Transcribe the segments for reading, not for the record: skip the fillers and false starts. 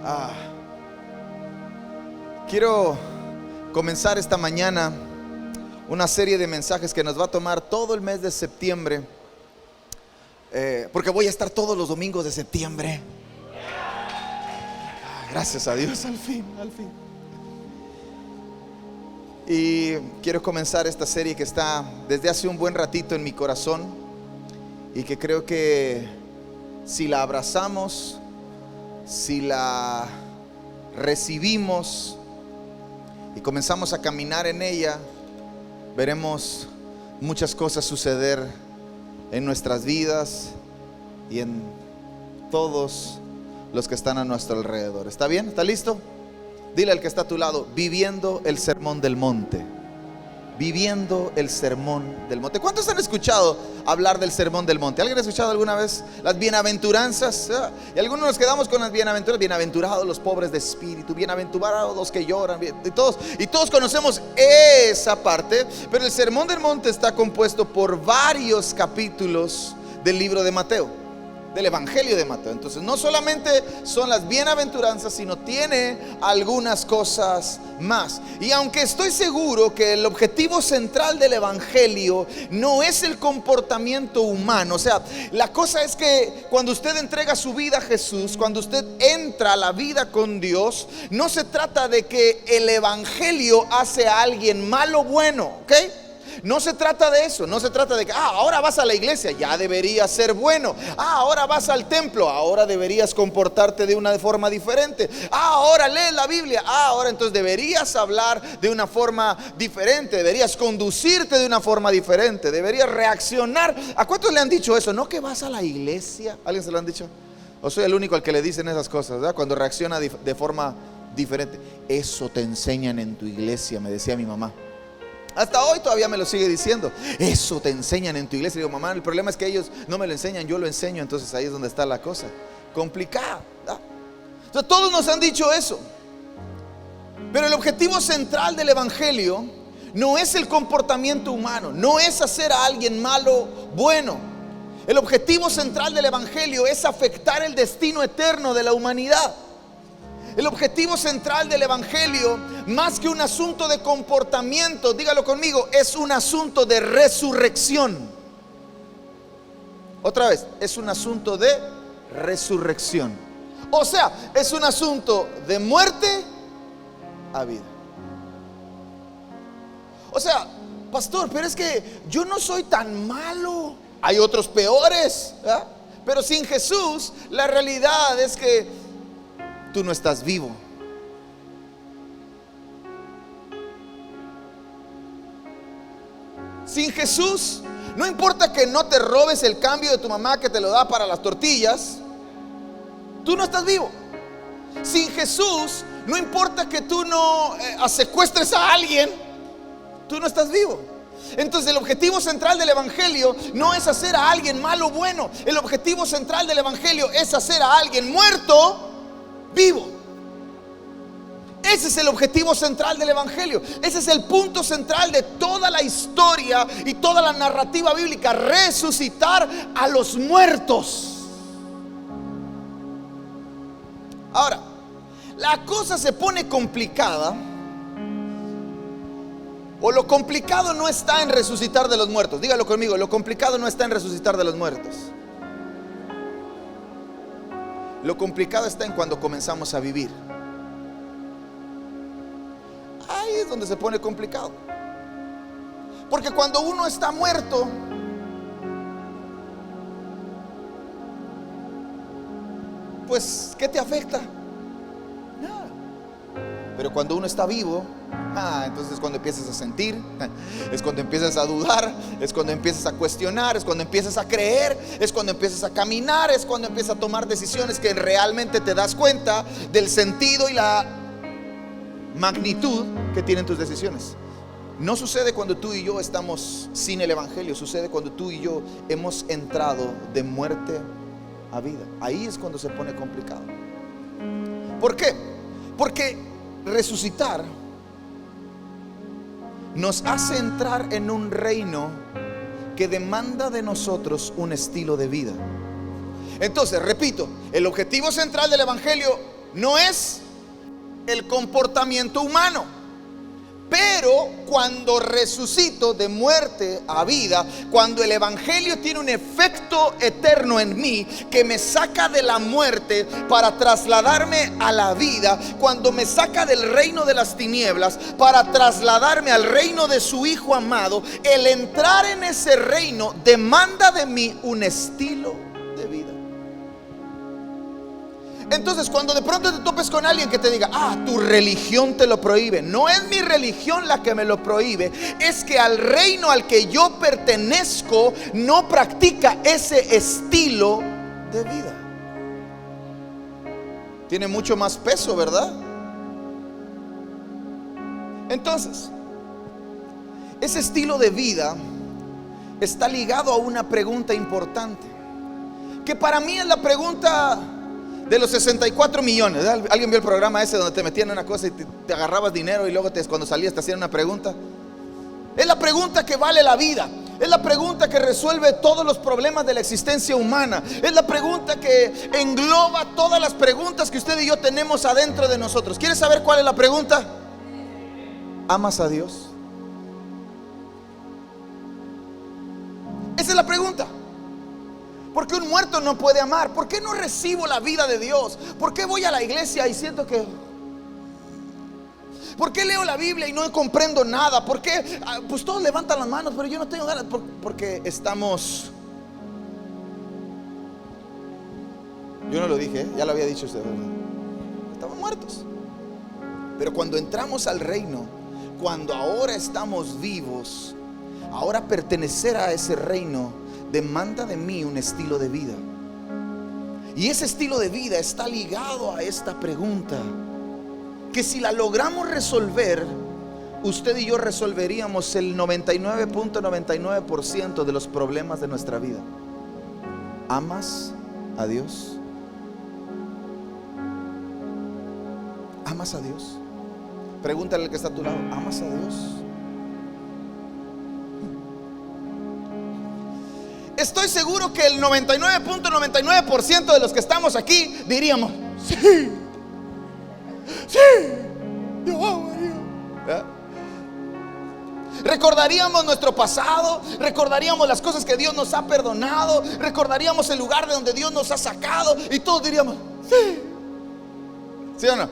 Ah, quiero comenzar esta mañana una serie de mensajes que nos va a tomar todo el mes de septiembre, porque voy a estar todos los domingos de septiembre. Gracias a Dios, al fin. Y quiero comenzar esta serie que está desde hace un buen ratito en mi corazón y que creo que si la abrazamos, si la recibimos y comenzamos a caminar en ella, veremos muchas cosas suceder en nuestras vidas y en todos los que están a nuestro alrededor. ¿Está bien? ¿Está listo? Dile al que está a tu lado: viviendo el sermón del monte. Viviendo el sermón del monte. ¿Cuántos han escuchado hablar del sermón del monte? ¿Alguien ha escuchado alguna vez las bienaventuranzas? Y algunos nos quedamos con las bienaventuranzas. Bienaventurados los pobres de espíritu, bienaventurados los que lloran. Y todos conocemos esa parte. Pero el sermón del monte está compuesto por varios capítulos del libro de Mateo, del Evangelio de Mateo. Entonces no solamente son las bienaventuranzas, sino tiene algunas cosas más. Y aunque estoy seguro que el objetivo central del Evangelio no es el comportamiento humano, o sea, la cosa es que cuando usted entrega su vida a Jesús, cuando usted entra a la vida con Dios, no se trata de que el Evangelio hace a alguien malo bueno, ¿ok? No se trata de eso, no se trata de que ahora vas a la iglesia, ya deberías ser bueno. Ahora vas al templo, ahora deberías comportarte de una forma diferente. Ahora lees la Biblia, ahora entonces deberías hablar de una forma diferente, deberías conducirte de una forma diferente, deberías reaccionar. ¿A cuántos le han dicho eso? ¿No que vas a la iglesia? ¿Alguien se lo han dicho? ¿O soy el único al que le dicen esas cosas, ¿verdad? Cuando reacciona de forma diferente. Eso te enseñan en tu iglesia, me decía mi mamá. Hasta hoy todavía me lo sigue diciendo. Eso te enseñan en tu iglesia. Y digo, mamá, el problema es que ellos no me lo enseñan, yo lo enseño. Entonces ahí es donde está la cosa complicada, ¿verdad? Entonces todos nos han dicho eso. Pero el objetivo central del Evangelio no es el comportamiento humano, no es hacer a alguien malo bueno. El objetivo central del Evangelio es afectar el destino eterno de la humanidad. El objetivo central del Evangelio, más que un asunto de comportamiento, dígalo conmigo, es un asunto de resurrección. Otra vez, es un asunto de resurrección. O sea, es un asunto de muerte a vida. O sea, pastor, pero es que yo no soy tan malo. Hay otros peores, ¿verdad? Pero sin Jesús, la realidad es que tú no estás vivo. Sin Jesús, no importa que no te robes el cambio de tu mamá que te lo da para las tortillas, tú no estás vivo. Sin Jesús, no importa que tú no secuestres a alguien, tú no estás vivo. Entonces el objetivo central del Evangelio no es hacer a alguien malo o bueno. El objetivo central del Evangelio es hacer a alguien muerto vivo. Ese es el objetivo central del Evangelio. Ese es el punto central de toda la historia y toda la narrativa bíblica: resucitar a los muertos. Ahora, la cosa se pone complicada, o lo complicado no está en resucitar de los muertos. Dígalo conmigo: lo complicado no está en resucitar de los muertos. Lo complicado está en cuando comenzamos a vivir. Ahí es donde se pone complicado. Porque cuando uno está muerto, pues ¿qué te afecta? Nada. Pero cuando uno está vivo, entonces es cuando empiezas a sentir, es cuando empiezas a dudar, es cuando empiezas a cuestionar, es cuando empiezas a creer, es cuando empiezas a caminar, es cuando empiezas a tomar decisiones que realmente te das cuenta del sentido y la magnitud que tienen tus decisiones. No sucede cuando tú y yo estamos sin el Evangelio, sucede cuando tú y yo hemos entrado de muerte a vida. Ahí es cuando se pone complicado. ¿Por qué? Porque resucitar nos hace entrar en un reino que demanda de nosotros un estilo de vida. Entonces, repito, el objetivo central del Evangelio no es el comportamiento humano. Pero cuando resucito de muerte a vida, cuando el evangelio tiene un efecto eterno en mí, que me saca de la muerte para trasladarme a la vida, cuando me saca del reino de las tinieblas para trasladarme al reino de su Hijo amado, el entrar en ese reino demanda de mí un estilo de vida. Entonces, cuando de pronto te topes con alguien que te diga: tu religión te lo prohíbe, no es mi religión la que me lo prohíbe, es que al reino al que yo pertenezco no practica ese estilo de vida. Tiene mucho más peso, ¿verdad? Entonces, ese estilo de vida está ligado a una pregunta importante, que para mí es la pregunta de los 64 millones. ¿Verdad? ¿Alguien vio el programa ese donde te metían en una cosa y te agarrabas dinero y luego cuando salías te hacían una pregunta? Es la pregunta que vale la vida. Es la pregunta que resuelve todos los problemas de la existencia humana. Es la pregunta que engloba todas las preguntas que usted y yo tenemos adentro de nosotros. ¿Quieres saber cuál es la pregunta? ¿Amas a Dios? Esa es la pregunta. Porque un muerto no puede amar. ¿Por qué no recibo la vida de Dios? ¿Por qué voy a la iglesia y siento que... ¿Por qué leo la Biblia y no comprendo nada? ¿Por qué? Pues todos levantan las manos, pero yo no tengo ganas. Porque estamos... Yo no lo dije, ya lo había dicho usted, ¿verdad? Estamos muertos. Pero cuando entramos al reino, cuando ahora estamos vivos, ahora pertenecer a ese reino demanda de mí un estilo de vida. Y ese estilo de vida está ligado a esta pregunta, que si la logramos resolver, usted y yo resolveríamos el 99.99% de los problemas de nuestra vida. ¿Amas a Dios? ¿Amas a Dios? Pregúntale al que está a tu lado: ¿amas a Dios? Estoy seguro que el 99.99% de los que estamos aquí diríamos: sí, sí, yo amo a Dios. ¿Eh? Recordaríamos nuestro pasado, recordaríamos las cosas que Dios nos ha perdonado, recordaríamos el lugar de donde Dios nos ha sacado, y todos diríamos: sí. ¿Sí o no?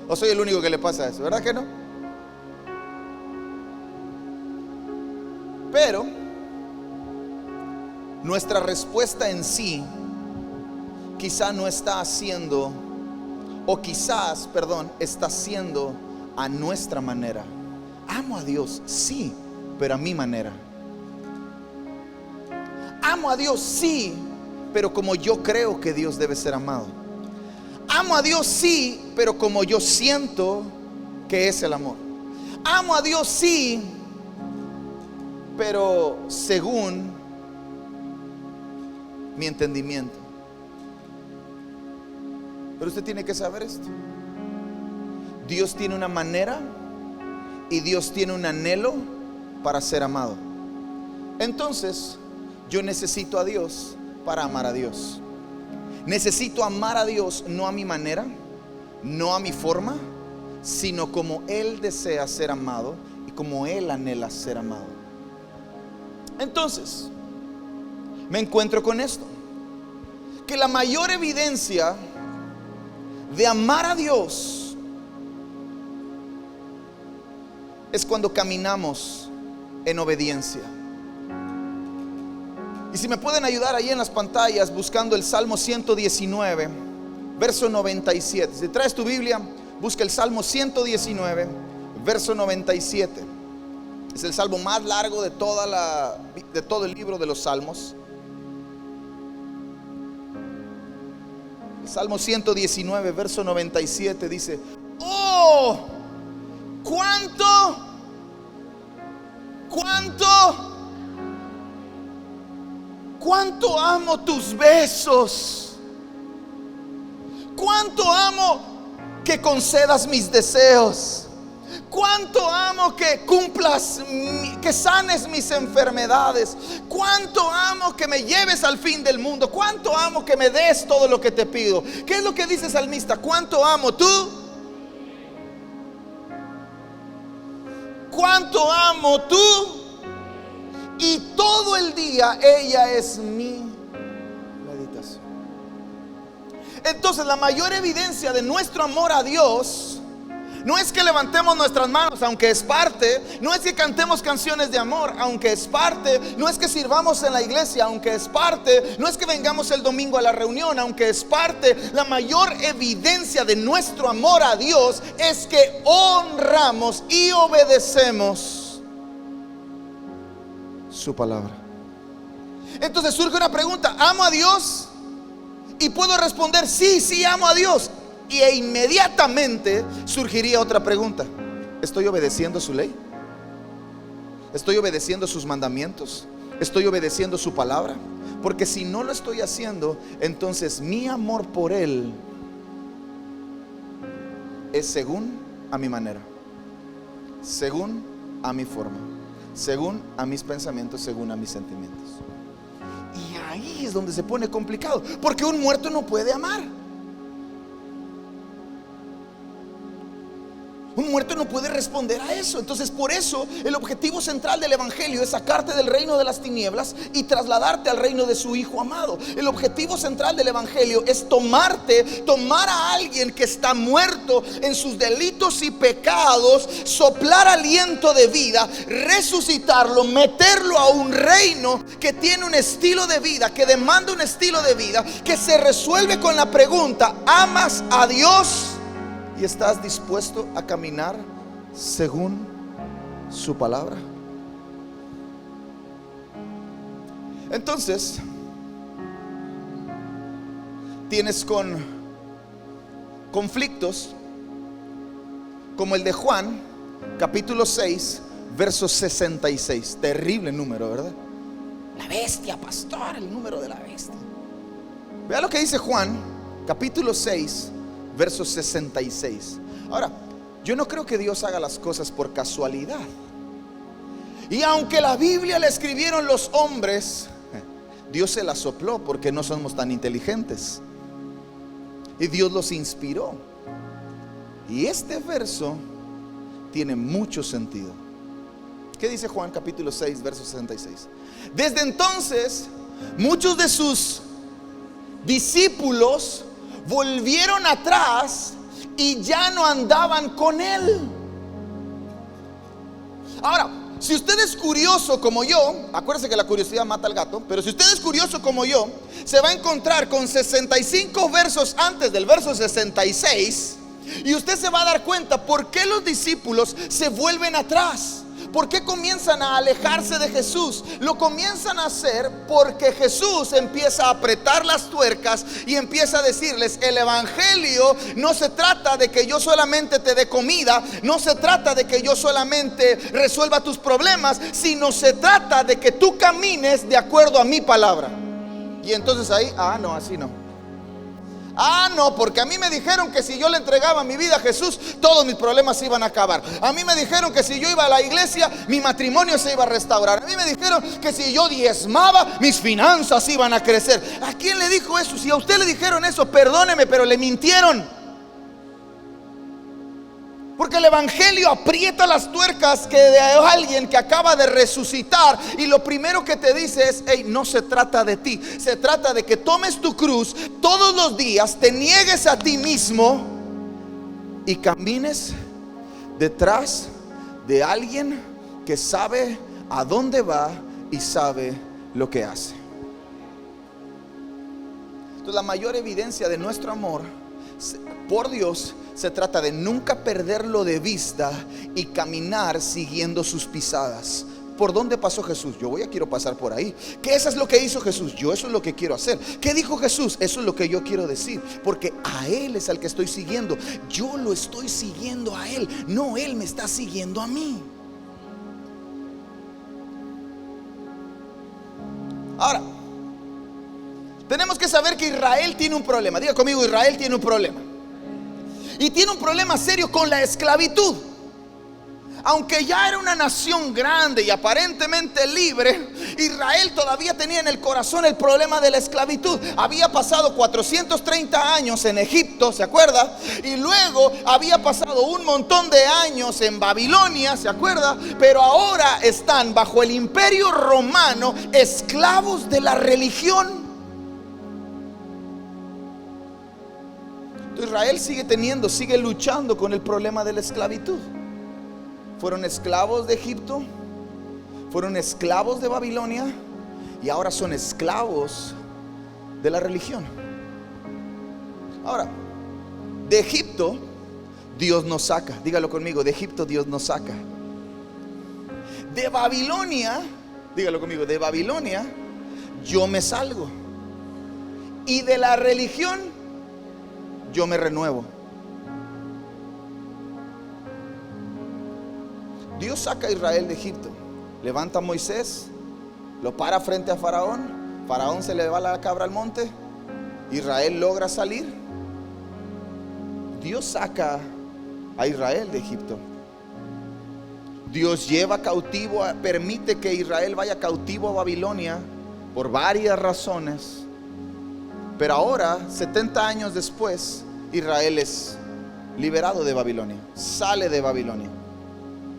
¿O soy el único que le pasa eso? ¿Verdad que no? Pero nuestra respuesta en sí quizá no está haciendo, o quizás, perdón, está haciendo a nuestra manera. Amo a Dios, sí, pero a mi manera. Amo a Dios, sí, pero como yo creo que Dios debe ser amado. Amo a Dios, sí, pero como yo siento que es el amor. Amo a Dios, sí, pero según mi entendimiento. Pero usted tiene que saber esto: Dios tiene una manera y Dios tiene un anhelo para ser amado. Entonces yo necesito a Dios para amar a Dios. Necesito amar a Dios no a mi manera, no a mi forma, sino como Él desea ser amado y como Él anhela ser amado. Entonces me encuentro con esto, que la mayor evidencia de amar a Dios es cuando caminamos en obediencia. Y si me pueden ayudar ahí en las pantallas buscando el Salmo 119, verso 97. Si traes tu Biblia, busca el Salmo 119, verso 97. Es el salmo más largo de todo el libro de los Salmos. El Salmo 119, verso 97 dice: oh, cuánto amo tus besos, cuánto amo que concedas mis deseos, Cuánto amo que cumplas, que sanes mis enfermedades. Cuánto amo que me lleves al fin del mundo. Cuánto amo que me des todo lo que te pido. ¿Qué es lo que dice el salmista? Cuánto amo tú. Cuánto amo tú. Y todo el día ella es mi meditación. Entonces la mayor evidencia de nuestro amor a Dios no es que levantemos nuestras manos, aunque es parte. No es que cantemos canciones de amor, aunque es parte. No es que sirvamos en la iglesia, aunque es parte. No es que vengamos el domingo a la reunión, aunque es parte. La mayor evidencia de nuestro amor a Dios es que honramos y obedecemos su palabra. Entonces surge una pregunta: ¿amo a Dios? Y puedo responder sí, sí amo a Dios. Y inmediatamente surgiría otra pregunta: ¿estoy obedeciendo su ley? ¿Estoy obedeciendo sus mandamientos? ¿Estoy obedeciendo su palabra? Porque si no lo estoy haciendo, entonces mi amor por Él es según a mi manera, según a mi forma, según a mis pensamientos, según a mis sentimientos. Y ahí es donde se pone complicado, porque un muerto no puede amar. Un muerto no puede responder a eso. Entonces por eso el objetivo central del evangelio es sacarte del reino de las tinieblas y trasladarte al reino de su Hijo amado. El objetivo central del evangelio es tomar a alguien que está muerto en sus delitos y pecados, soplar aliento de vida, resucitarlo, meterlo a un reino que tiene un estilo de vida, que demanda un estilo de vida, que se resuelve con la pregunta: ¿amas a Dios? ¿Y estás dispuesto a caminar según su palabra? Entonces, tienes conflictos como el de Juan, capítulo 6, verso 66. Terrible número, ¿verdad? La bestia, pastor, el número de la bestia. Vea lo que dice Juan, capítulo 6, verso 66. Ahora, yo no creo que Dios haga las cosas por casualidad. Y aunque la Biblia la escribieron los hombres, Dios se la sopló, porque no somos tan inteligentes. Y Dios los inspiró. Y este verso tiene mucho sentido. ¿Qué dice Juan capítulo 6, verso 66? Desde entonces, muchos de sus discípulos volvieron atrás y ya no andaban con Él. Ahora, si usted es curioso como yo, acuérdese que la curiosidad mata al gato, pero si usted es curioso como yo, se va a encontrar con 65 versos antes del verso 66, y usted se va a dar cuenta por qué los discípulos se vuelven atrás. ¿Por qué comienzan a alejarse de Jesús? Lo comienzan a hacer porque Jesús empieza a apretar las tuercas y empieza a decirles: el evangelio no se trata de que yo solamente te dé comida, no se trata de que yo solamente resuelva tus problemas, sino se trata de que tú camines de acuerdo a mi palabra. Y entonces ahí, no, así no. No, porque a mí me dijeron que si yo le entregaba mi vida a Jesús, todos mis problemas se iban a acabar. A mí me dijeron que si yo iba a la iglesia, mi matrimonio se iba a restaurar. A mí me dijeron que si yo diezmaba, mis finanzas iban a crecer. ¿A quién le dijo eso? Si a usted le dijeron eso, perdóneme, pero le mintieron. Porque el evangelio aprieta las tuercas que de alguien que acaba de resucitar, y lo primero que te dice es: hey, no se trata de ti, se trata de que tomes tu cruz todos los días, te niegues a ti mismo y camines detrás de alguien que sabe a dónde va y sabe lo que hace. Entonces, la mayor evidencia de nuestro amor por Dios se trata de nunca perderlo de vista y caminar siguiendo sus pisadas. ¿Por dónde pasó Jesús? Quiero pasar por ahí. ¿Qué eso es lo que hizo Jesús? Eso es lo que quiero hacer. ¿Qué dijo Jesús? Eso es lo que yo quiero decir, porque a Él es al que estoy siguiendo. Yo lo estoy siguiendo a Él, no Él me está siguiendo a mí. Ahora, tenemos que saber que Israel tiene un problema. Diga conmigo: Israel tiene un problema. Y tiene un problema serio con la esclavitud. aunque ya era una nación grande y aparentemente libre, Israel todavía tenía en el corazón el problema de la esclavitud. Había pasado 430 años en Egipto, ¿se acuerda? Y luego había pasado un montón de años en Babilonia, ¿se acuerda? Pero ahora están bajo el imperio romano, esclavos de la religión. Israel sigue luchando con el problema de la esclavitud. Fueron esclavos de Egipto, fueron esclavos de Babilonia y ahora son esclavos de la religión. Ahora, de Egipto Dios nos saca. Dígalo conmigo, de Egipto Dios nos saca. De Babilonia, dígalo conmigo, de Babilonia yo me salgo. Y de la religión yo me renuevo. Dios saca a Israel de Egipto, levanta a Moisés, lo para frente a Faraón, Faraón se le va la cabra al monte, Israel logra salir. Dios saca a Israel de Egipto. Dios lleva cautivo, permite que Israel vaya cautivo a Babilonia por varias razones. Pero ahora, 70 años después, Israel es liberado de Babilonia, sale de Babilonia.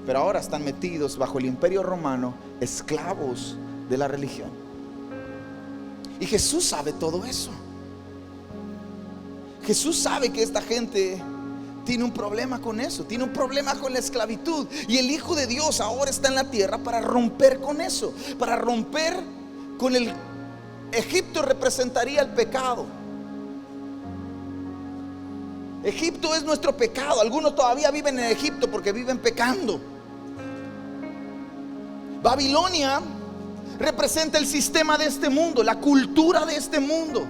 Pero ahora están metidos bajo el imperio romano, esclavos de la religión. Y Jesús sabe todo eso. Jesús sabe que esta gente tiene un problema con eso, tiene un problema con la esclavitud. Y el Hijo de Dios ahora está en la tierra para romper con eso, para romper con el Egipto. Representaría el pecado. Egipto es nuestro pecado. Algunos todavía viven en Egipto porque viven pecando. Babilonia representa el sistema de este mundo, la cultura de este mundo.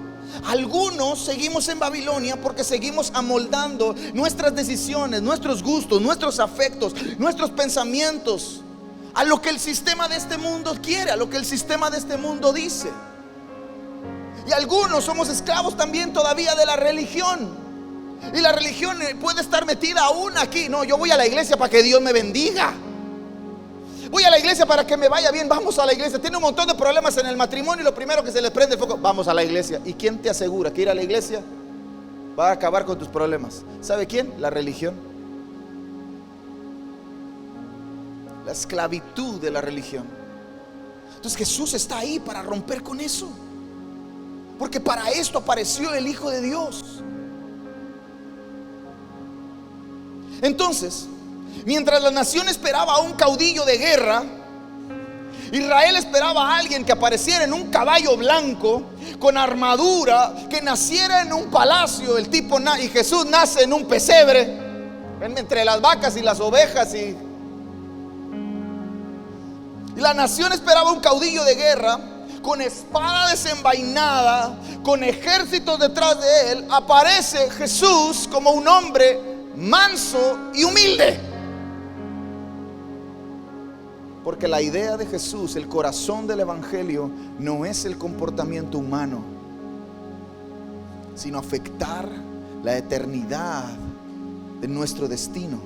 Algunos seguimos en Babilonia porque seguimos amoldando nuestras decisiones, nuestros gustos, nuestros afectos, nuestros pensamientos a lo que el sistema de este mundo quiere, a lo que el sistema de este mundo dice. Y algunos somos esclavos también todavía de la religión. Y la religión puede estar metida aún aquí. No, yo voy a la iglesia para que Dios me bendiga. Voy a la iglesia para que me vaya bien. Vamos a la iglesia. Tiene un montón de problemas en el matrimonio y lo primero que se le prende el foco, vamos a la iglesia. ¿Y quién te asegura que ir a la iglesia va a acabar con tus problemas? ¿Sabe quién? La religión. La esclavitud de la religión. Entonces Jesús está ahí para romper con eso, porque para esto apareció el Hijo de Dios. Entonces, mientras la nación esperaba a un caudillo de guerra, Israel esperaba a alguien que apareciera en un caballo blanco, con armadura, que naciera en un palacio. Y Jesús nace en un pesebre, entre las vacas y las ovejas. Y la nación esperaba un caudillo de guerra, con espada desenvainada, con ejércitos detrás de él. Aparece Jesús como un hombre manso y humilde. Porque la idea de Jesús, el corazón del evangelio, no es el comportamiento humano, sino afectar la eternidad de nuestro destino.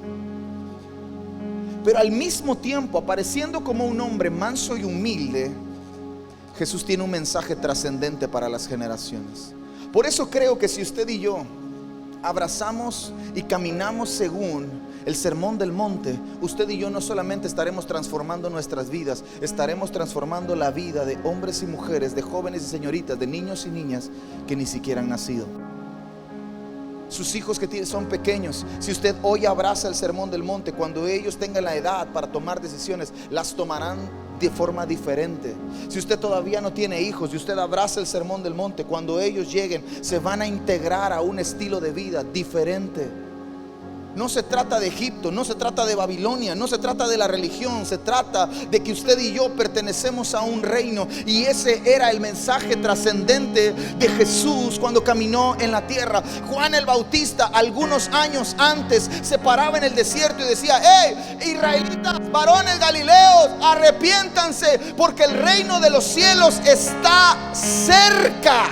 Pero al mismo tiempo, apareciendo como un hombre manso y humilde, Jesús tiene un mensaje trascendente para las generaciones. Por eso creo que si usted y yo abrazamos y caminamos según el sermón del monte, usted y yo no solamente estaremos transformando nuestras vidas, estaremos transformando la vida de hombres y mujeres, de jóvenes y señoritas, de niños y niñas que ni siquiera han nacido. Sus hijos que son pequeños, si usted hoy abraza el sermón del monte, cuando ellos tengan la edad para tomar decisiones, las tomarán de forma diferente. Si usted todavía no tiene hijos y usted abraza el sermón del monte, cuando ellos lleguen, se van a integrar a un estilo de vida diferente. No se trata de Egipto, no se trata de Babilonia, no se trata de la religión. Se trata de que usted y yo pertenecemos a un reino. Y ese era el mensaje trascendente de Jesús cuando caminó en la tierra. Juan el Bautista, algunos años antes, se paraba en el desierto y decía: hey, israelitas, varones galileos, arrepiéntanse, porque el reino de los cielos está cerca.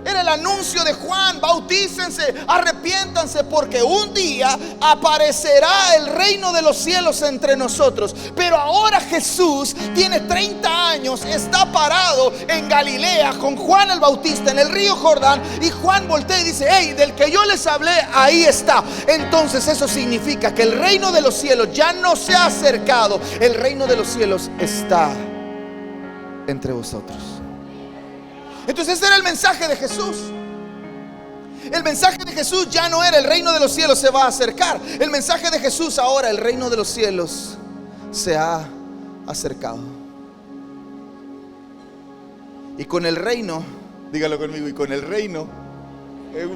Era el anuncio de Juan: bautícense, arrepiéntanse, porque un día aparecerá el reino de los cielos entre nosotros. Pero ahora Jesús tiene 30 años, está parado en Galilea con Juan el Bautista en el río Jordán, y Juan voltea y dice: hey, del que yo les hablé, ahí está. Entonces eso significa que el reino de los cielos ya no se ha acercado, el reino de los cielos está entre vosotros. Entonces ese era el mensaje de Jesús. El mensaje de Jesús ya no era: el reino de los cielos se va a acercar. El mensaje de Jesús ahora: el reino de los cielos se ha acercado. Y con el reino, dígalo conmigo, y con el reino,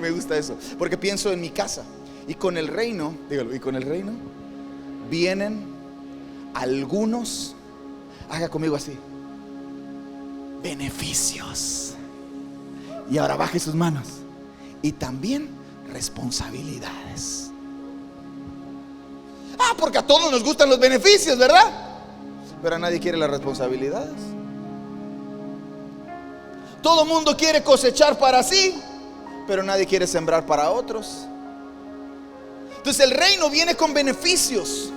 me gusta eso, porque pienso en mi casa. Y con el reino, dígalo, y con el reino vienen algunos, haga conmigo así, beneficios. Y ahora baje sus manos. Y también responsabilidades. Porque a todos nos gustan los beneficios, ¿verdad? Pero a nadie quiere las responsabilidades. Todo el mundo quiere cosechar para sí, pero nadie quiere sembrar para otros. Entonces el reino viene con beneficios.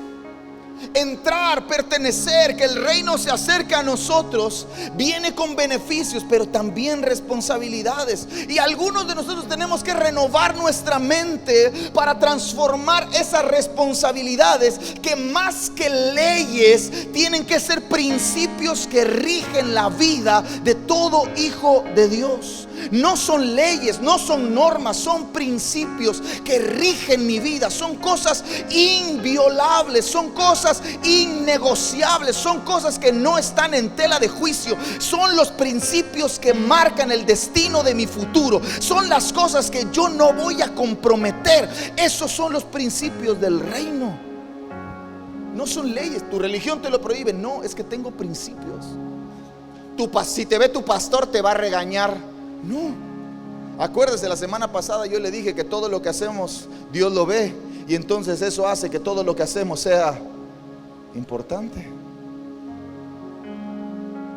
Entrar, pertenecer, que el reino se acerca a nosotros, viene con beneficios, pero también responsabilidades. Y algunos de nosotros tenemos que renovar nuestra mente para transformar esas responsabilidades, que más que leyes tienen que ser principios que rigen la vida de todo hijo de Dios. No son leyes, no son normas, son principios que rigen mi vida. Son cosas inviolables, son cosas innegociables, son cosas que no están en tela de juicio. Son los principios que marcan el destino de mi futuro. Son las cosas que yo no voy a comprometer. Esos son los principios del reino. No son leyes. Tu religión te lo prohíbe. No, es que tengo principios. Si te ve tu pastor, te va a regañar. No. Acuérdese, la semana pasada yo le dije que todo lo que hacemos Dios lo ve, y entonces eso hace que todo lo que hacemos sea importante.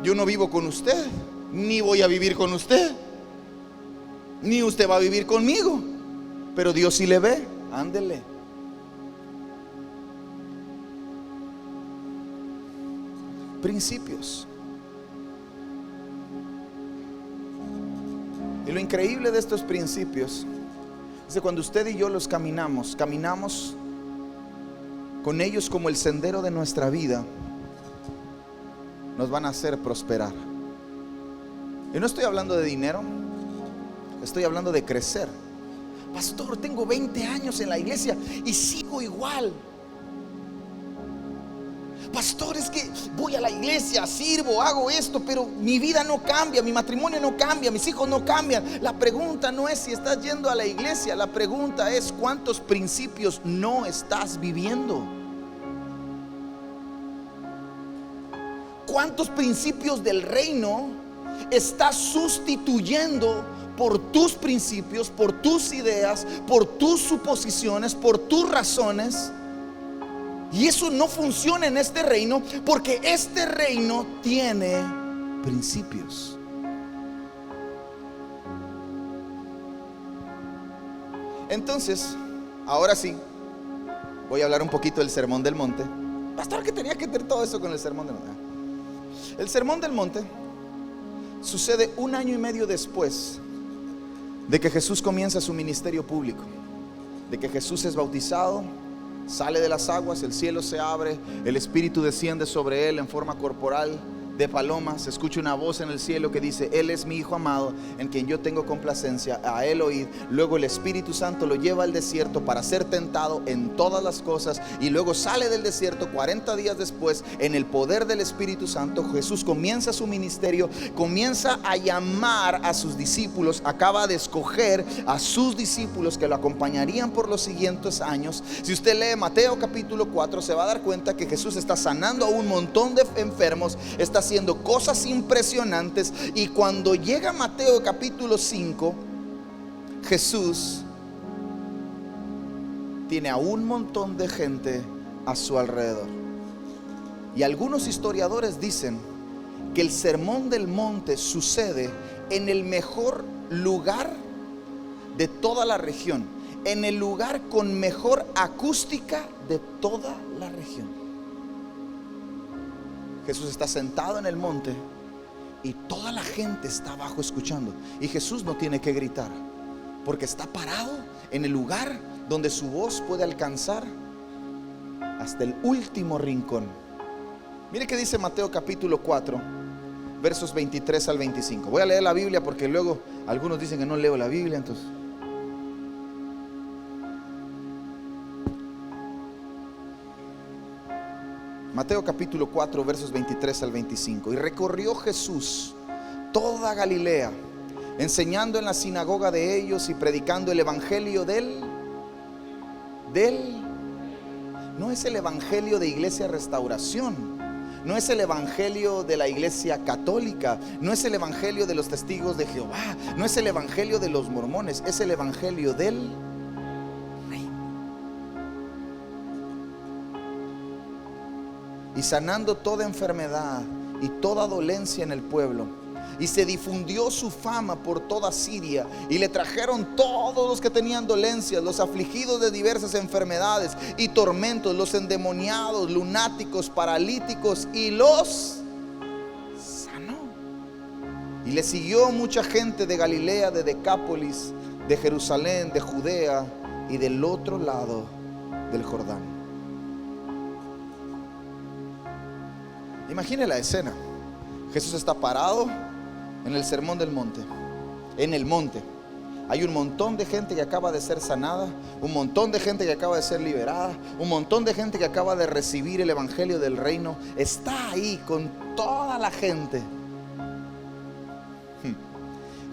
Yo no vivo con usted, ni voy a vivir con usted, ni usted va a vivir conmigo, pero Dios sí le ve. Ándele. Principios. Y lo increíble de estos principios es que cuando usted y yo los caminamos con ellos como el sendero de nuestra vida, nos van a hacer prosperar. Y no estoy hablando de dinero, estoy hablando de crecer. Pastor, tengo 20 años en la iglesia y sigo igual. Pastor, es que voy a la iglesia, sirvo, hago esto, pero mi vida no cambia, mi matrimonio no cambia, mis hijos no cambian. La pregunta no es si estás yendo a la iglesia, la pregunta es cuántos principios no estás viviendo. ¿Cuántos principios del reino estás sustituyendo por tus principios, por tus ideas, por tus suposiciones, por tus razones? Y eso no funciona en este reino, porque este reino tiene principios. Entonces, ahora sí, voy a hablar un poquito del Sermón del Monte. Pastor, ¿qué tenía que ver todo eso con el Sermón del Monte? El Sermón del Monte sucede 1 año y medio después de que Jesús comienza su ministerio público, de que Jesús es bautizado, sale de las aguas, el cielo se abre, el Espíritu desciende sobre él en forma corporal de paloma. Se escucha una voz en el cielo que dice: Él es mi Hijo amado, en quien yo tengo complacencia, a él oíd. Luego el Espíritu Santo lo lleva al desierto para ser tentado en todas las cosas, y luego sale del desierto 40 días después en el poder del Espíritu Santo. Jesús comienza su ministerio, comienza a llamar a sus discípulos, acaba de escoger a sus discípulos que lo acompañarían por los siguientes años. Si usted lee Mateo capítulo 4, se va a dar cuenta que Jesús está sanando a un montón de enfermos, está haciendo cosas impresionantes. Y cuando llega Mateo capítulo 5, Jesús tiene a un montón de gente a su alrededor. Y algunos historiadores dicen que el Sermón del Monte sucede en el mejor lugar de toda la región, en el lugar con mejor acústica de toda la región. Jesús está sentado en el monte y toda la gente está abajo escuchando. Y Jesús no tiene que gritar, porque está parado en el lugar donde su voz puede alcanzar hasta el último rincón. Mire que dice Mateo capítulo 4, versos 23 al 25. Voy a leer la Biblia porque luego algunos dicen que no leo la Biblia, entonces. Mateo capítulo 4, versos 23 al 25. Y recorrió Jesús toda Galilea, enseñando en la sinagoga de ellos y predicando el evangelio no es el evangelio de Iglesia Restauración, no es el evangelio de la Iglesia Católica, no es el evangelio de los testigos de Jehová, no es el evangelio de los mormones, es el evangelio del reino. Y sanando toda enfermedad y toda dolencia en el pueblo, y se difundió su fama por toda Siria, y le trajeron todos los que tenían dolencias, los afligidos de diversas enfermedades y tormentos, los endemoniados, lunáticos, paralíticos, y los sanó. Y le siguió mucha gente de Galilea, de Decápolis, de Jerusalén, de Judea y del otro lado del Jordán. Imagine la escena. Jesús está parado en el sermón del monte, en el monte. Hay un montón de gente que acaba de ser sanada, un montón de gente que acaba de ser liberada, un montón de gente que acaba de recibir el evangelio del reino. Está ahí con toda la gente.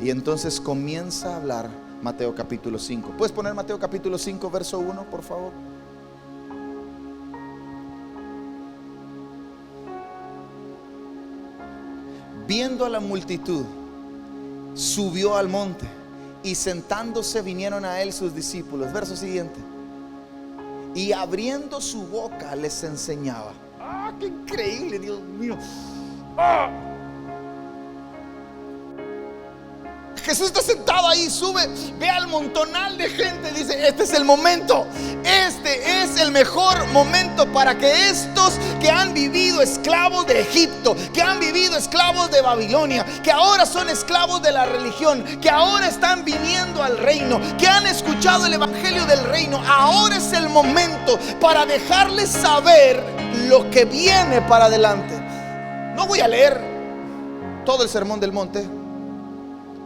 Y entonces comienza a hablar Mateo capítulo 5. ¿Puedes poner Mateo capítulo 5, verso 1, por favor? Viendo a la multitud, subió al monte, y sentándose vinieron a él sus discípulos. Verso siguiente. Y abriendo su boca les enseñaba. ¡Ah, qué increíble, Dios mío! ¡Ah! Jesús está sentado ahí, sube, ve al montonal de gente, dice: este es el momento, este es el mejor momento para que estos que han vivido esclavos de Egipto, que han vivido esclavos de Babilonia, que ahora son esclavos de la religión, que ahora están viniendo al reino, que han escuchado el evangelio del reino, ahora es el momento para dejarles saber lo que viene para adelante. No voy a leer todo el sermón del monte,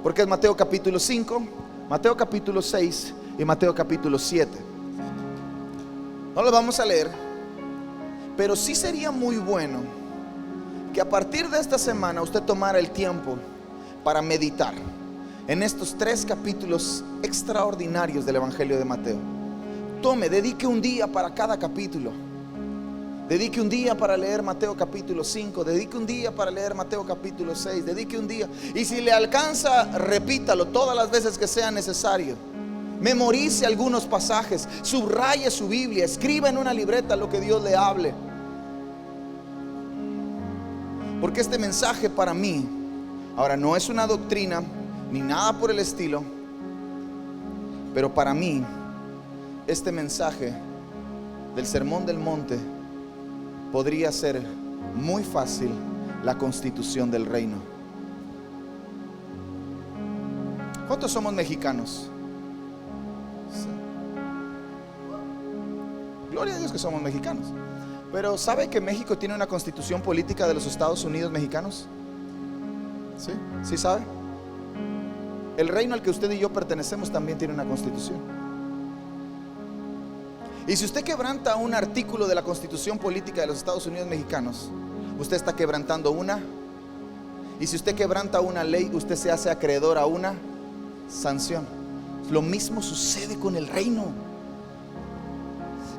porque es Mateo capítulo 5, Mateo capítulo 6 y Mateo capítulo 7. No lo vamos a leer, pero sí sería muy bueno que a partir de esta semana usted tomara el tiempo para meditar en estos 3 capítulos extraordinarios del evangelio de Mateo. Dedique un día para cada capítulo. Dedique un día para leer Mateo capítulo 5, dedique un día para leer Mateo capítulo 6, dedique un día. Y si le alcanza, repítalo todas las veces que sea necesario. Memorice algunos pasajes, subraye su Biblia, escriba en una libreta lo que Dios le hable. Porque este mensaje para mí, ahora no es una doctrina ni nada por el estilo, pero para mí este mensaje del Sermón del Monte podría ser muy fácil la constitución del reino. ¿Cuántos somos mexicanos? Sí. Gloria a Dios que somos mexicanos. Pero ¿sabe que México tiene una constitución política de los Estados Unidos mexicanos? ¿Sí? ¿Sí sabe? El reino al que usted y yo pertenecemos también tiene una constitución. Y si usted quebranta un artículo de la Constitución Política de los Estados Unidos mexicanos, usted está quebrantando una. Y si usted quebranta una ley, usted se hace acreedor a una sanción. Lo mismo sucede con el reino.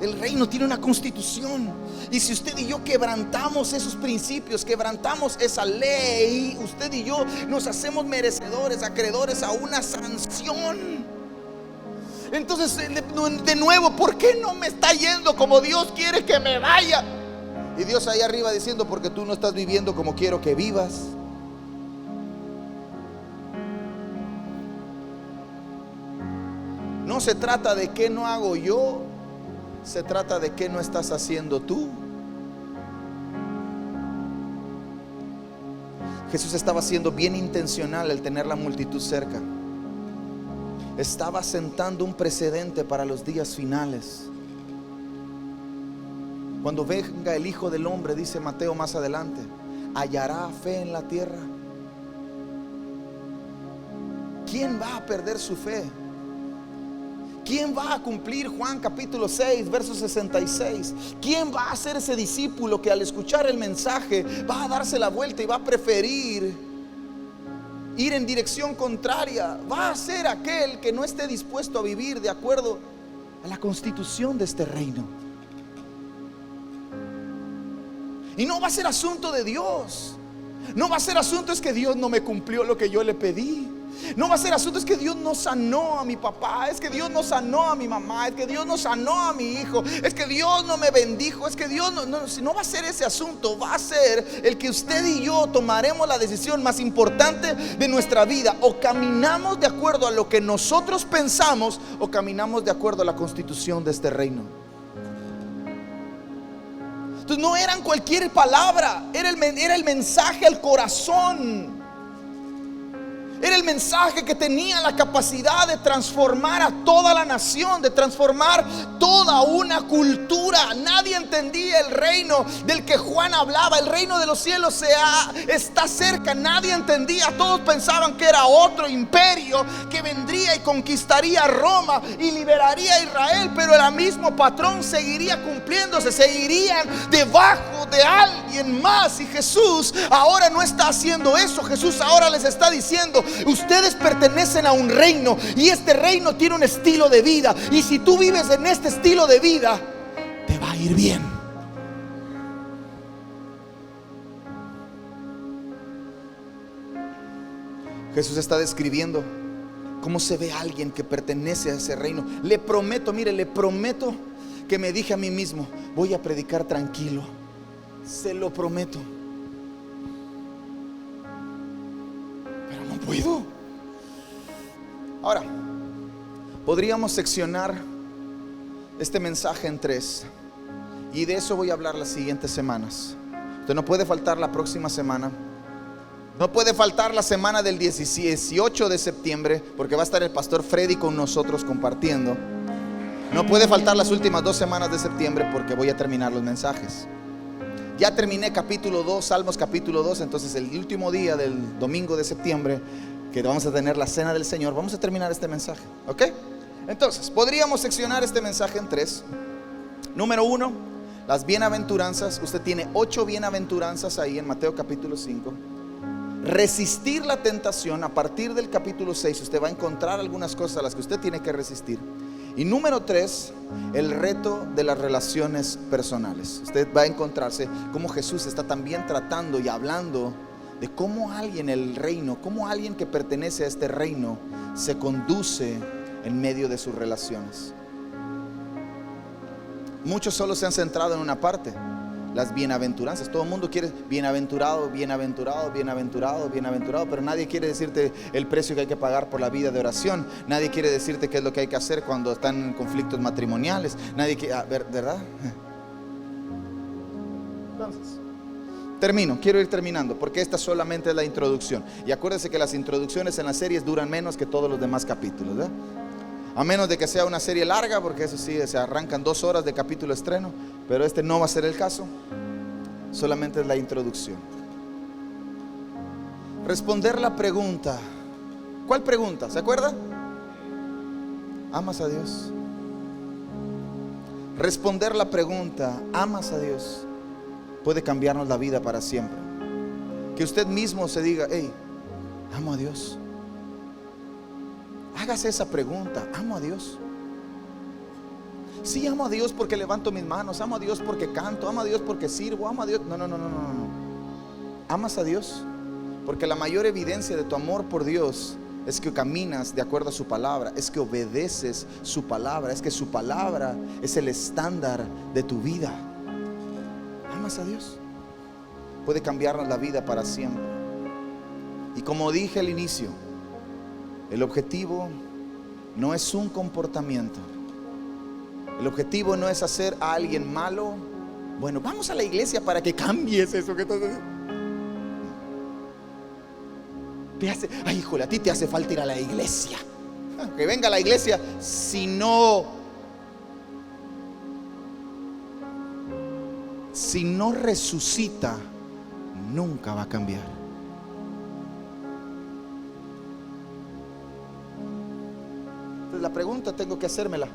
El reino tiene una constitución. Y si usted y yo quebrantamos esos principios, quebrantamos esa ley, usted y yo nos hacemos merecedores, acreedores a una sanción. Entonces, de nuevo, ¿por qué no me está yendo como Dios quiere que me vaya? Y Dios ahí arriba diciendo: porque tú no estás viviendo como quiero que vivas. No se trata de qué no hago yo, se trata de qué no estás haciendo tú. Jesús estaba siendo bien intencional al tener la multitud cerca. Estaba sentando un precedente para los días finales. Cuando venga el Hijo del Hombre, dice Mateo más adelante, ¿hallará fe en la tierra? ¿Quién va a perder su fe? ¿Quién va a cumplir Juan capítulo 6, verso 66? ¿Quién va a ser ese discípulo que al escuchar el mensaje va a darse la vuelta y va a preferir ir en dirección contraria? Va a ser aquel que no esté dispuesto a vivir de acuerdo a la constitución de este reino. Y no va a ser asunto de Dios. No va a ser asunto es que Dios no me cumplió lo que yo le pedí. No va a ser asunto es que Dios no sanó a mi papá, es que Dios no sanó a mi mamá, es que Dios no sanó a mi hijo, es que Dios no me bendijo, es que Dios no va a ser ese asunto. Va a ser el que usted y yo tomaremos la decisión más importante de nuestra vida. O caminamos de acuerdo a lo que nosotros pensamos, o caminamos de acuerdo a la constitución de este reino. Entonces no eran cualquier palabra, era el mensaje al corazón. Era el mensaje que tenía la capacidad de transformar a toda la nación, de transformar toda una cultura. Nadie entendía el reino del que Juan hablaba. El reino de los cielos está cerca. Nadie entendía. Todos pensaban que era otro imperio que vendría y conquistaría Roma y liberaría a Israel, pero el mismo patrón seguiría cumpliéndose. Seguirían debajo de alguien más. Y Jesús ahora no está haciendo eso. Jesús ahora les está diciendo: ustedes pertenecen a un reino, y este reino tiene un estilo de vida, y si tú vives en este estilo de vida, te va a ir bien. Jesús está describiendo cómo se ve alguien que pertenece a ese reino. Le prometo, mire, le prometo que me dije a mí mismo: voy a predicar tranquilo. Se lo prometo. Puedo. Ahora, podríamos seccionar este mensaje en 3, y de eso voy a hablar las siguientes semanas. Usted no puede faltar la próxima semana. No puede faltar la semana del 18 de septiembre, porque va a estar el pastor Freddy con nosotros compartiendo. No puede faltar las últimas 2 semanas de septiembre, porque voy a terminar los mensajes. Ya terminé capítulo 2, Salmos capítulo 2. Entonces el último día del domingo de septiembre, que vamos a tener la cena del Señor, vamos a terminar este mensaje, ¿ok? Entonces podríamos seccionar este mensaje en 3. Número 1, las bienaventuranzas. Usted tiene 8 bienaventuranzas ahí en Mateo capítulo 5. Resistir la tentación. A partir del capítulo 6 usted va a encontrar algunas cosas a las que usted tiene que resistir. Y número 3, el reto de las relaciones personales. Usted va a encontrarse cómo Jesús está también tratando y hablando de cómo alguien, el reino, cómo alguien que pertenece a este reino se conduce en medio de sus relaciones. Muchos solo se han centrado en una parte, las bienaventuranzas. Todo el mundo quiere bienaventurado, bienaventurado, bienaventurado, bienaventurado, pero nadie quiere decirte el precio que hay que pagar por la vida de oración. Nadie quiere decirte qué es lo que hay que hacer cuando están en conflictos matrimoniales. Nadie quiere, ¿verdad? Entonces, quiero ir terminando, porque esta solamente es la introducción. Y acuérdense que las introducciones en las series duran menos que todos los demás capítulos, ¿verdad? A menos de que sea una serie larga, porque eso sí, se arrancan 2 horas de capítulo estreno. Pero este no va a ser el caso. Solamente es la introducción. Responder la pregunta. ¿Cuál pregunta? ¿Se acuerda? ¿Amas a Dios? Responder la pregunta, ¿amas a Dios?, puede cambiarnos la vida para siempre. Que usted mismo se diga: hey, amo a Dios. Hágase esa pregunta: ¿amo a Dios? Sí, amo a Dios porque levanto mis manos, amo a Dios porque canto, amo a Dios porque sirvo, amo a Dios. No. ¿Amas a Dios? Porque la mayor evidencia de tu amor por Dios es que caminas de acuerdo a su palabra, es que obedeces su palabra, es que su palabra es el estándar de tu vida. ¿Amas a Dios? Puede cambiarnos la vida para siempre. Y como dije al inicio, el objetivo no es un comportamiento. El objetivo no es hacer a alguien malo. Bueno, vamos a la iglesia para que cambies eso que estás haciendo. Ay, híjole, a ti te hace falta ir a la iglesia. Que venga a la iglesia, si no resucita, nunca va a cambiar. Entonces la pregunta tengo que hacérmela: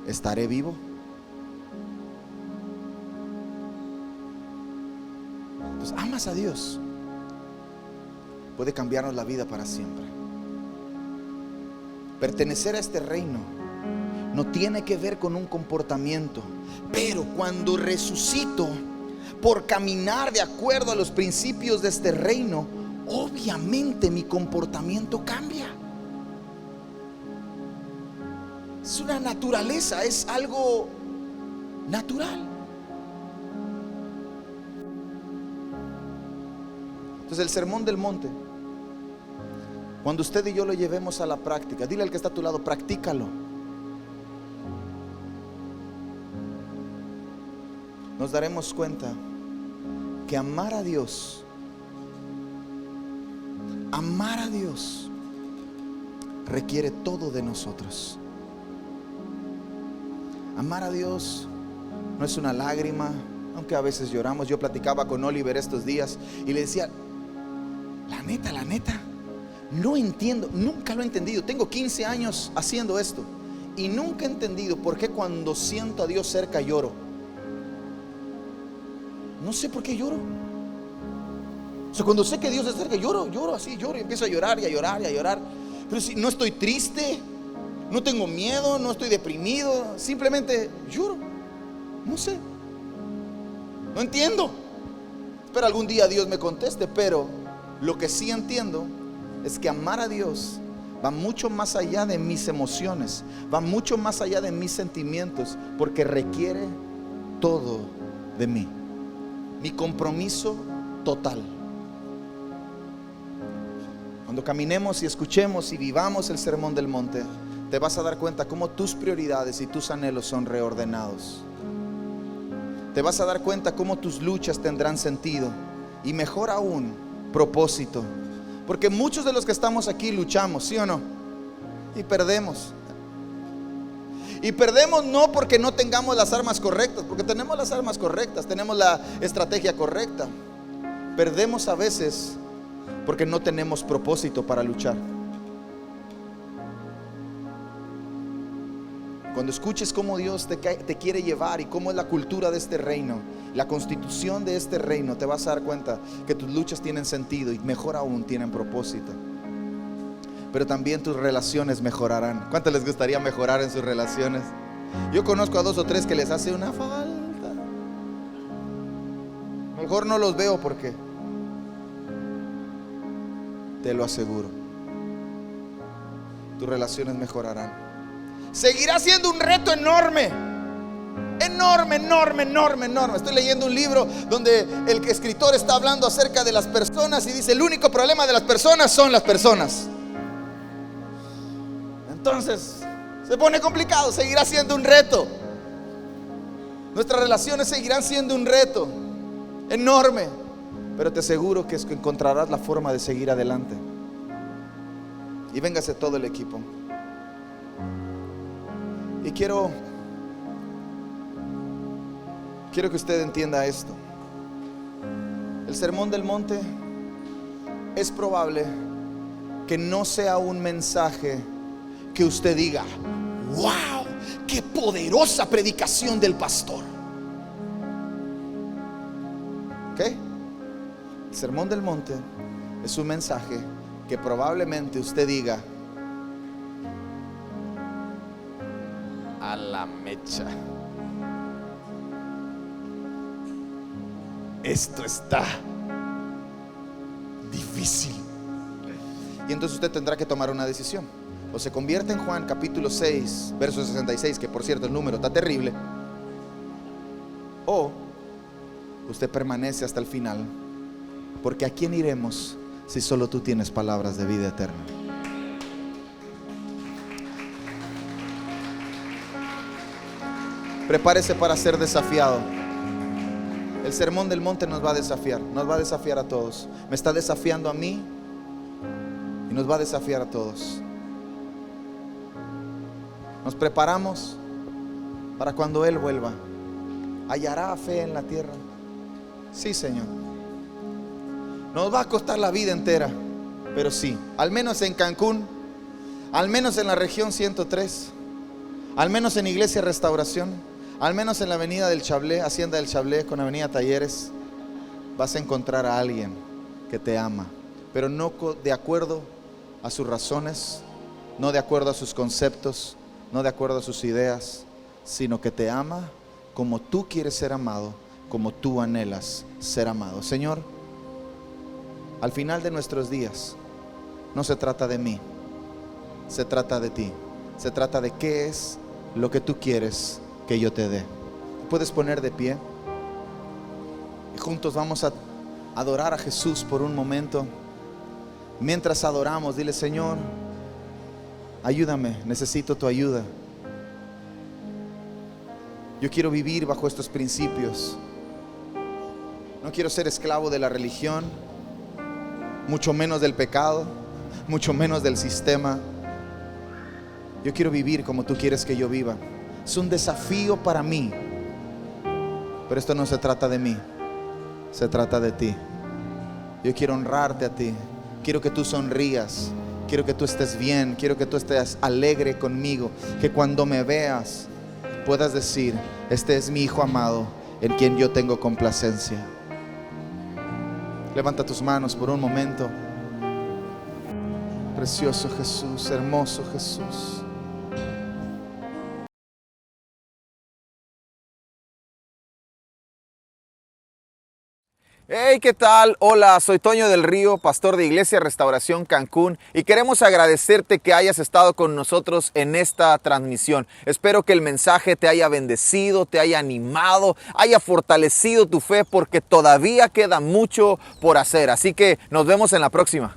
¿estaré vivo? Entonces, amas a Dios, puede cambiarnos la vida para siempre. Pertenecer a este reino no tiene que ver con un comportamiento, pero cuando resucito por caminar de acuerdo a los principios de este reino, obviamente mi comportamiento cambia. Es una naturaleza, es algo natural. Entonces el Sermón del Monte, cuando usted y yo lo llevemos a la práctica, dile al que está a tu lado: practícalo. Nos daremos cuenta que amar a Dios requiere todo de nosotros. Amar a Dios no es una lágrima, aunque a veces lloramos. Yo platicaba con Oliver estos días y le decía: la neta, no entiendo, nunca lo he entendido. Tengo 15 años haciendo esto y nunca he entendido por qué cuando siento a Dios cerca lloro. No sé por qué lloro. O sea, cuando sé que Dios es cerca, lloro y empiezo a llorar y a llorar y a llorar. Pero si no estoy triste, no tengo miedo, no estoy deprimido, simplemente lloro. No sé, no entiendo. Espero algún día Dios me conteste, pero lo que sí entiendo es que amar a Dios va mucho más allá de mis emociones, va mucho más allá de mis sentimientos, porque requiere todo de mí, mi compromiso total. Cuando caminemos y escuchemos y vivamos el Sermón del Monte, te vas a dar cuenta cómo tus prioridades y tus anhelos son reordenados. Te vas a dar cuenta cómo tus luchas tendrán sentido y, mejor aún, propósito. Porque muchos de los que estamos aquí luchamos, ¿sí o no? Y perdemos. Y perdemos no porque no tengamos las armas correctas, porque tenemos las armas correctas, tenemos la estrategia correcta. Perdemos a veces porque no tenemos propósito para luchar. Cuando escuches cómo Dios te quiere llevar y cómo es la cultura de este reino, la constitución de este reino, te vas a dar cuenta que tus luchas tienen sentido y, mejor aún, tienen propósito. Pero también tus relaciones mejorarán. ¿Cuánto les gustaría mejorar en sus relaciones? Yo conozco a 2 o 3 que les hace una falta. Mejor no los veo, porque te lo aseguro, tus relaciones mejorarán. Seguirá siendo un reto enorme. Estoy leyendo un libro donde el escritor está hablando acerca de las personas y dice: el único problema de las personas son las personas. Entonces se pone complicado. Seguirá siendo un reto. Nuestras relaciones seguirán siendo un reto enorme, pero te aseguro que encontrarás la forma de seguir adelante. Y véngase todo el equipo. Y quiero que usted entienda esto. El Sermón del Monte es probable que no sea un mensaje que usted diga: ¡wow! ¡Qué poderosa predicación del pastor! ¿Ok? El Sermón del Monte es un mensaje que probablemente usted diga: a la mecha, esto está difícil. Y entonces usted tendrá que tomar una decisión. O se convierte en Juan capítulo 6 verso 66, que por cierto el número está terrible, o usted permanece hasta el final, porque ¿a quién iremos si solo tú tienes palabras de vida eterna? Prepárese para ser desafiado. El sermón del monte nos va a desafiar a todos. Me está desafiando a mí y nos va a desafiar a todos. Nos preparamos para cuando Él vuelva. ¿Hallará fe en la tierra? Sí, Señor. Nos va a costar la vida entera, pero sí, al menos en Cancún, al menos en la región 103, al menos en Iglesia Restauración, al menos en la avenida del Chablé, Hacienda del Chablé con avenida Talleres, vas a encontrar a alguien que te ama, pero no de acuerdo a sus razones, no de acuerdo a sus conceptos, no de acuerdo a sus ideas, sino que te ama como tú quieres ser amado, como tú anhelas ser amado. Señor, al final de nuestros días, no se trata de mí, se trata de ti. Se trata de qué es lo que tú quieres que yo te dé. Puedes poner de pie y juntos vamos a adorar a Jesús por un momento. Mientras adoramos, dile: Señor, ayúdame, necesito tu ayuda. Yo quiero vivir bajo estos principios. No quiero ser esclavo de la religión, mucho menos del pecado, mucho menos del sistema. Yo quiero vivir como tú quieres que yo viva. Es un desafío para mí, pero esto no se trata de mí, se trata de ti. Yo quiero honrarte a ti. Quiero que tú sonrías, quiero que tú estés bien, quiero que tú estés alegre conmigo, que cuando me veas puedas decir: este es mi hijo amado, en quien yo tengo complacencia. Levanta tus manos por un momento. Precioso Jesús, hermoso Jesús. Hey, ¿qué tal? Hola, soy Toño del Río, pastor de Iglesia Restauración Cancún, y queremos agradecerte que hayas estado con nosotros en esta transmisión. Espero que el mensaje te haya bendecido, te haya animado, haya fortalecido tu fe, porque todavía queda mucho por hacer. Así que nos vemos en la próxima.